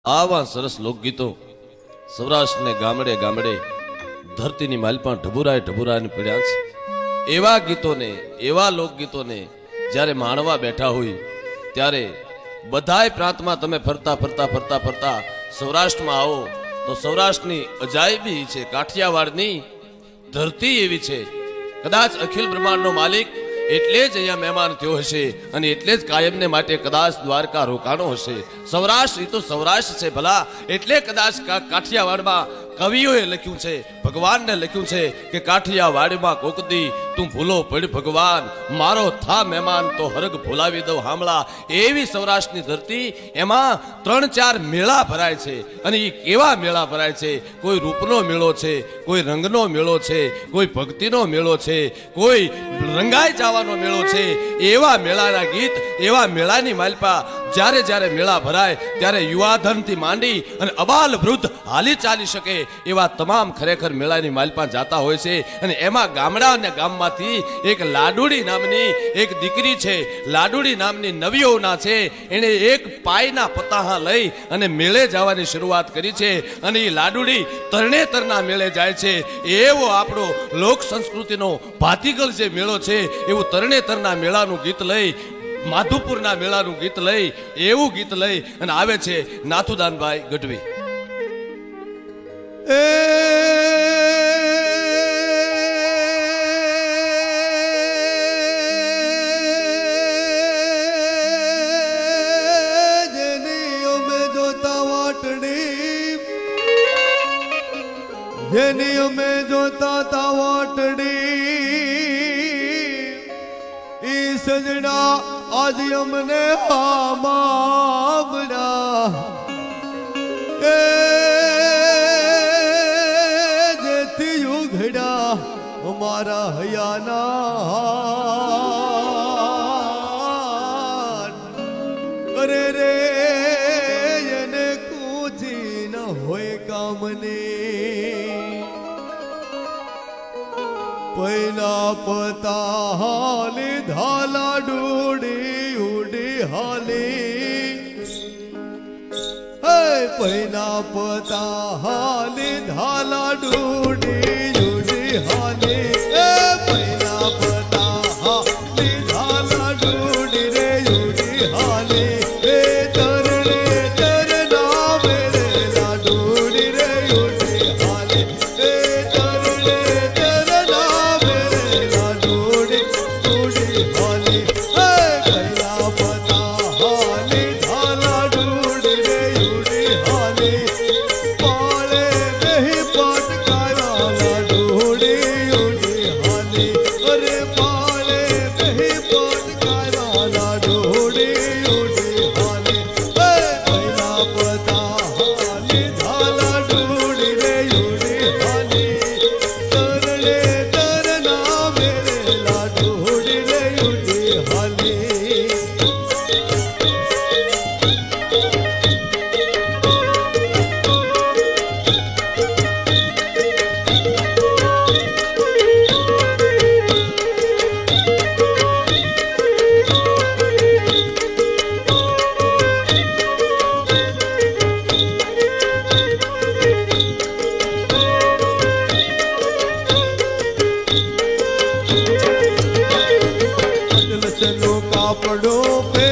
આવા સરસ લોકગીતો સૌરાષ્ટ્રને ગામડે ગામડે ધરતીની માલપા ઢબુરાય ઢબુરાને પીડ્યા છે। એવા ગીતોને એવા લોકગીતોને જ્યારે માણવા બેઠા હોય ત્યારે બધાય પ્રાંતમાં તમે ફરતા ફરતા ફરતા ફરતા સૌરાષ્ટ્રમાં આવો તો સૌરાષ્ટ્રની અજાયબી છે, કાઠિયાવાડની ધરતી એવી છે। કદાચ અખિલ બ્રહ્માંડનો માલિક એટલે જ અહીંયા મહેમાન થયો હશે અને એટલે જ કાયમને માટે કદાચ દ્વારકા રોકાણો હશે। સૌરાષ્ટ્ર એ તો સૌરાષ્ટ્ર છે ભલા, એટલે કદાચ કાઠિયાવાડમાં કવિઓએ લખ્યું છે, ભગવાનને લખ્યું છે કે કાઠિયાવાડમાં કોકદી તું ભૂલો પડ ભગવાન, મારો થા મહેમાન તો હરગ ભૂલાવી દઉં હામળા। એવી સૌરાષ્ટ્રની ધરતી, એમાં 3-4 મેળા ભરાય છે અને એ કેવા મેળા ભરાય છે? કોઈ રૂપનો મેળો છે, કોઈ રંગનો મેળો છે, કોઈ ભક્તિનો મેળો છે, કોઈ રંગાઈ જવાનો મેળો છે। એવા મેળાના ગીત, એવા મેળાની માલપા જ્યારે જ્યારે મેળા ભરાય ત્યારે યુવાધનથી માંડી અને અબાલ વૃદ્ધ હાલી ચાલી શકે એવા તમામ ખરેખર મેળાની માલપા જાતા હોય છે। અને એમાં ગામડા અને ગામમાંથી એક લાડુડી નામની એક દીકરી છે, લાડુડી નામની નવીઓના છે, એણે એક પાયના પતાહા લઈ અને મેળે જવાની શરૂઆત કરી છે અને એ લાડુડી તરણેતરના મેળે જાય છે। એવો આપણો લોક સંસ્કૃતિનો ભાતીગળ જે મેળો છે એવું તરણેતરના મેળાનું ગીત લઈ, માધુપુરના મેળાનું ગીત લઈ, એવું ગીત લઈ અને આવે છે નાથુદાનભાઈ ગઢવી। જેની અમે જોતા તા વાટડી ઈ સજણા આજ અમને હામામડા એ જેથી ઉઘડા અમારા હયાના અરે રે એને કૂચી ન હોય કામને પૈના પતા હાલી ધાલા ડૂડી ઉડી હાલી હે પૈના પતા હાલી ધાલા ડૂડી ઉડી હાલી એ પૈના પતા હાલી ધાલા ડૂડી રે ઉડી હાલી એ તરણે તરના વેલા ડૂડી રે ઉડી હાલી એ તરણે કાપડો પે